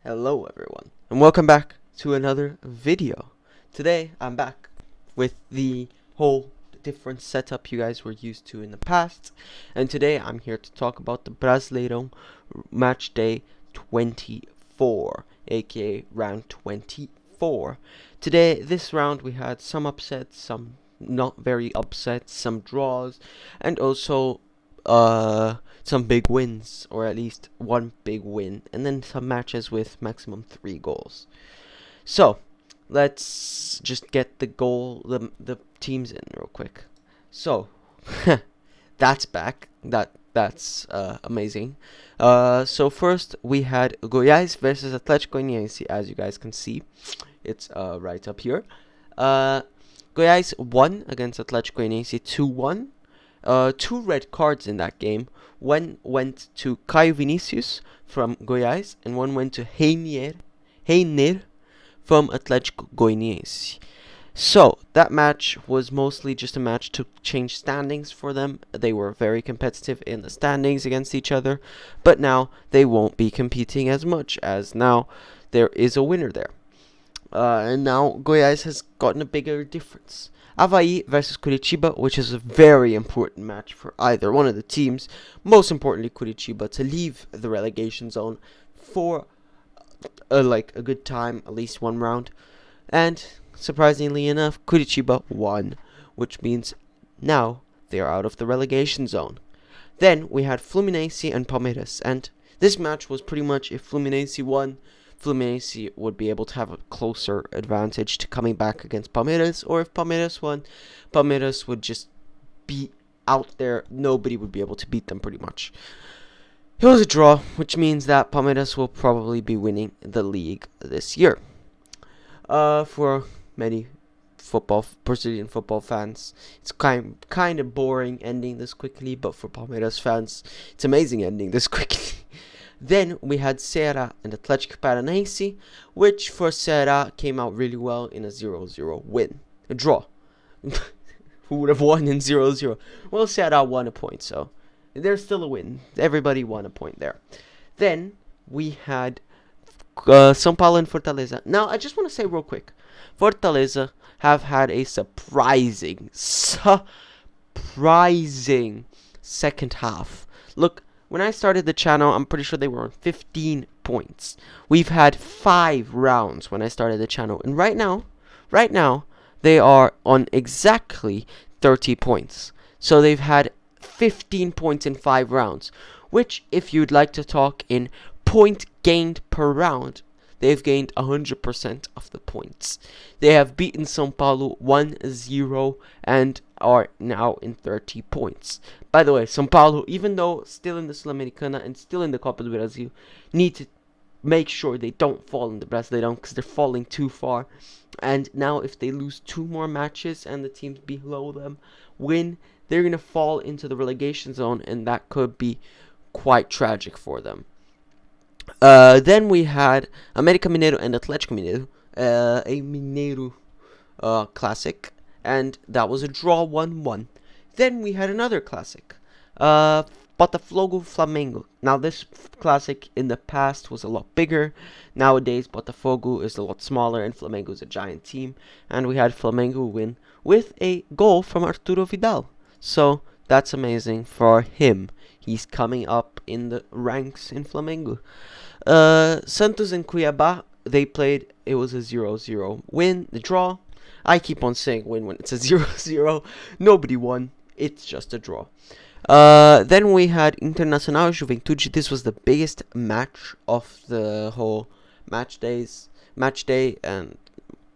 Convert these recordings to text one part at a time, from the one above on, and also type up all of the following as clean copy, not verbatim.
Hello everyone, and welcome back to another video. Today I'm back with the whole different setup you guys were used to in the past, and today I'm here to talk about the Brasileirão match day 24, aka round 24. Today, this round we had some upsets, some not very upsets, some draws, and also some big wins, or at least one big win, and then some matches with maximum 3 goals. So let's just get the teams in real quick. So that's back. That's amazing. So first we had Goias versus Atletico Goianiense, as you guys can see. It's right up here. Goiás won against Atletico Goianiense 2-1. 2 red cards in that game. One went to Caio Vinicius from Goiás, and one went to Reiner from Atletico Goianiense. So that match was mostly just a match to change standings for them. They were very competitive in the standings against each other, but now they won't be competing as much, as now there is a winner there. And now Goiás has gotten a bigger difference. Avai versus Curitiba, which is a very important match for either one of the teams. Most importantly, Curitiba to leave the relegation zone for a good time, at least one round. And surprisingly enough, Curitiba won, which means now they are out of the relegation zone. Then we had Fluminense and Palmeiras, and this match was pretty much if Fluminense won, Fluminense would be able to have a closer advantage to coming back against Palmeiras, or if Palmeiras won, Palmeiras would just be out there. Nobody would be able to beat them pretty much. It was a draw, which means that Palmeiras will probably be winning the league this year. For many Brazilian football fans, it's kind of boring ending this quickly, but for Palmeiras fans, it's amazing ending this quickly. Then we had Ceara and Athletico Paranaense, which for Ceara came out really well in a 0-0 win. A draw. Who would have won in 0-0? Well, Ceara won a point, so there's still a win. Everybody won a point there. Then we had Sao Paulo and Fortaleza. Now, I just want to say real quick, Fortaleza have had a surprising second half. Look, when I started the channel, I'm pretty sure they were on 15 points. We've had 5 rounds when I started the channel. And right now, they are on exactly 30 points. So they've had 15 points in 5 rounds. Which, if you'd like to talk in point gained per round, they've gained 100% of the points. They have beaten Sao Paulo 1-0 and are now in 30 points. By the way, Sao Paulo, even though still in the Sul-Americana and still in the Copa do Brasil, need to make sure they don't fall in the Brasileirão because they're falling too far. And now if they lose 2 more matches and the teams below them win, they're going to fall into the relegation zone, and that could be quite tragic for them. Then we had América Mineiro and Atlético Mineiro, a Mineiro classic, and that was a draw 1-1. Then we had another classic, Botafogo Flamengo. Now this classic in the past was a lot bigger. Nowadays Botafogo is a lot smaller and Flamengo is a giant team, and we had Flamengo win with a goal from Arturo Vidal. So that's amazing for him. He's coming up in the ranks in Flamengo. Santos and Cuiaba, they played. It was a 0-0 win. The draw. I keep on saying win when it's a 0-0. Nobody won. It's just a draw. Then we had Internacional Juventude. This was the biggest match of the whole match day and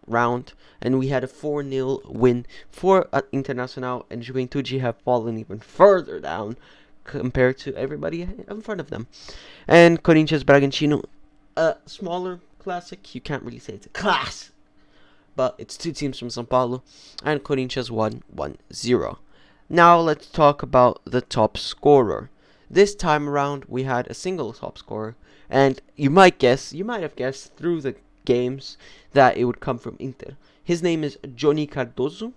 round, and we had a 4-0 win for Internacional, and Juventude have fallen even further down compared to everybody in front of them. And Corinthians Bragantino, a smaller classic. You can't really say it's a class, but it's 2 teams from Sao Paulo, and Corinthians won 1-0. Now let's talk about the top scorer. This time around we had a single top scorer, and you might have guessed through the games that it would come from Inter. His name is Johnny Cardoso.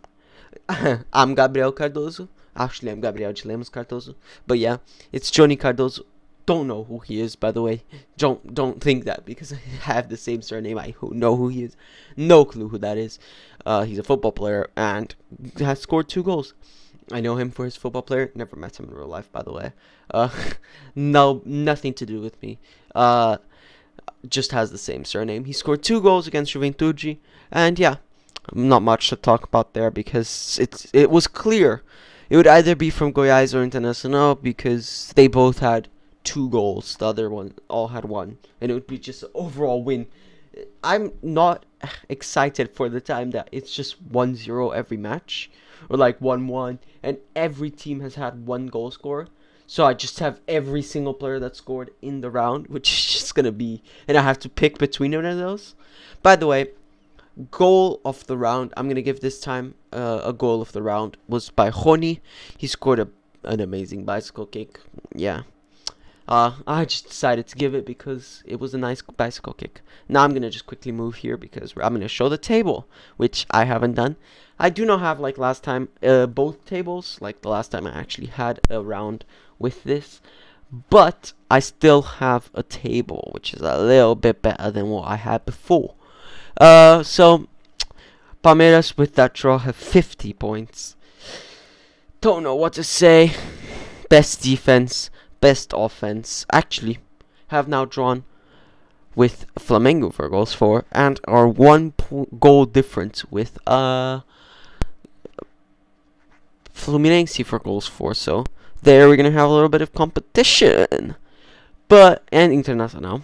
I'm Gabriel Cardoso. Actually, I'm Gabriel de Lemos Cardoso. But yeah, it's Johnny Cardoso. don't know who he is, by the way. Don't think that because I have the same surname. I know who he is. No clue who that is. He's a football player and has scored 2 goals. I know him for his football player. Never met him in real life, by the way. Uh, no, nothing to do with me. Just has the same surname. He scored 2 goals against Juventude, and yeah, not much to talk about there because it was clear. It would either be from Goias or Internacional because they both had 2 goals. The other one all had 1, and it would be just an overall win. I'm not excited for the time that it's just 1-0 every match, or like 1-1, and every team has had 1 goal scorer. So I just have every single player that scored in the round, which is just gonna be, and I have to pick between one of those. By the way, goal of the round, I'm gonna give this time a goal of the round was by Rony. He scored an amazing bicycle kick. Yeah. I just decided to give it because it was a nice bicycle kick. Now I'm gonna just quickly move here because I'm gonna show the table, which I haven't done. I do not have, like last time, both tables, like the last time I actually had a round with this, but I still have a table which is a little bit better than what I had before. So Palmeiras with that draw have 50 points. Don't know what to say. Best defense, best offense. Actually, have now drawn with Flamengo for goals for, and are 1 goal difference with Fluminense for goals for. So there we're gonna have a little bit of competition, and Internacional.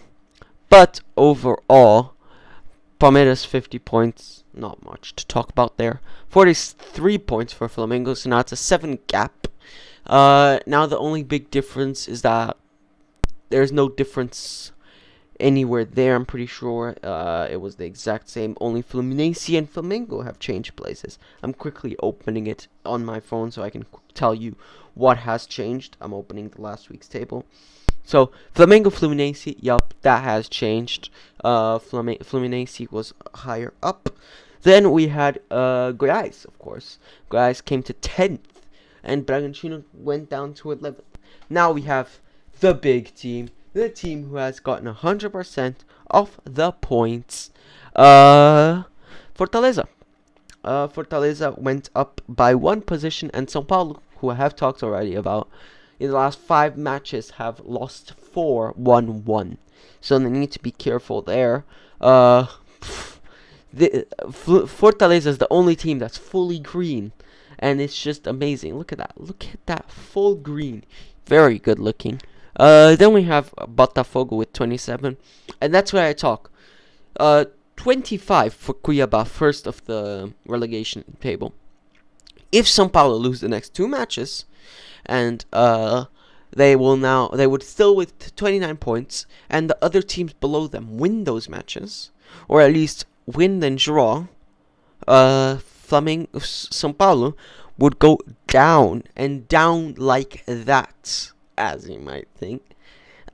But overall, Palmeiras 50 points, not much to talk about there. 43 points for Flamengo, so now it's a 7 gap. Now the only big difference is that there's no difference anywhere there. I'm pretty sure it was the exact same. Only Fluminense and Flamengo have changed places. I'm quickly opening it on my phone so I can tell you what has changed. I'm opening the last week's table. So Flamengo, Fluminense, yup, that has changed. Fluminense was higher up. Then we had Goiás, of course. Goiás came to 10th, and Bragantino went down to 11th. Now we have the big team, the team who has gotten 100% of the points. Fortaleza. Fortaleza went up by 1 position, and Sao Paulo, who I have talked already about, in the last 5 matches have lost 4-1-1. So they need to be careful there. Fortaleza is the only team that's fully green, and it's just amazing. Look at that. Look at that full green. Very good looking. Then we have Botafogo with 27, and that's where I talk. 25 for Cuiaba, first of the relegation table. If Sao Paulo lose the next 2 matches, and they would still with 29 points, and the other teams below them win those matches, or at least win and draw, Sao Paulo would go down, and down like that, as you might think.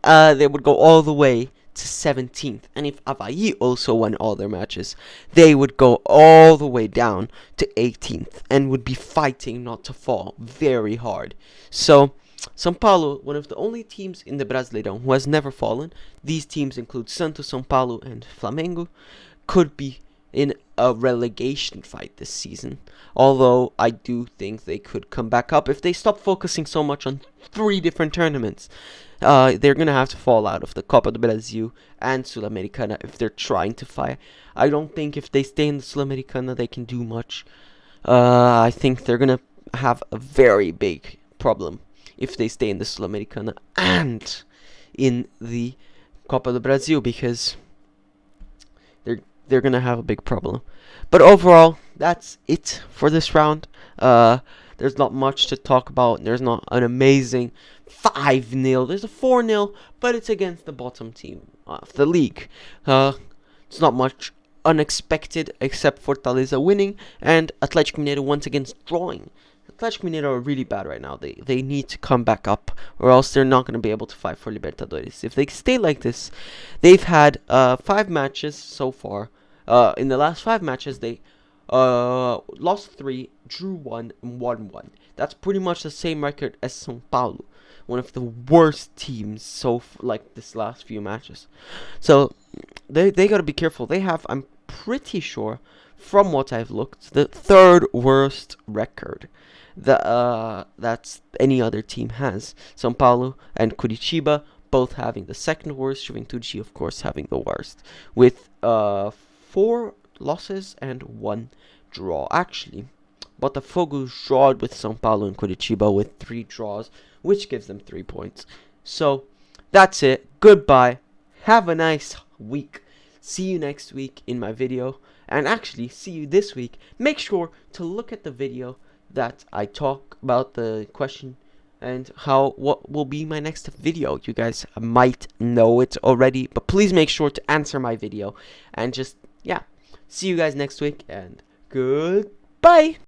They would go all the way to 17th, and if Avai also won all their matches, they would go all the way down to 18th, and would be fighting not to fall very hard. So Sao Paulo, one of the only teams in the Brasileirao who has never fallen, these teams include Santos, Sao Paulo, and Flamengo, could be in a relegation fight this season. Although I do think they could come back up if they stop focusing so much on 3 different tournaments. They're gonna have to fall out of the Copa do Brasil and Sul-Americana if they're trying to fight. I don't think if they stay in the Sul-Americana they can do much. I think they're gonna have a very big problem if they stay in the Sul-Americana and in the Copa do Brasil, because they're gonna have a big problem. But overall, that's it for this round. There's not much to talk about. There's not an amazing 5-0. There's a 4-0, but it's against the bottom team of the league. It's not much unexpected except Fortaleza winning and Atletico Mineiro once again drawing. Atletico Mineiro are really bad right now. They need to come back up, or else they're not going to be able to fight for Libertadores. If they stay like this, they've had 5 matches so far. In the last 5 matches, they lost 3, drew 1, and won 1. That's pretty much the same record as Sao Paulo, one of the worst teams like this last few matches. So they gotta be careful. They have, I'm pretty sure, from what I've looked, the third worst record that's any other team has. Sao Paulo and Curitiba both having the second worst. Juventude, of course, having the worst, with 4 losses and 1 draw. Actually, Botafogo drawed with Sao Paulo and Curitiba with 3 draws, which gives them 3 points. So that's it. Goodbye. Have a nice week. See you next week in my video. And actually, see you this week. Make sure to look at the video that I talk about the question and what will be my next video. You guys might know it already, but please make sure to answer my video. And just, yeah, see you guys next week, and goodbye.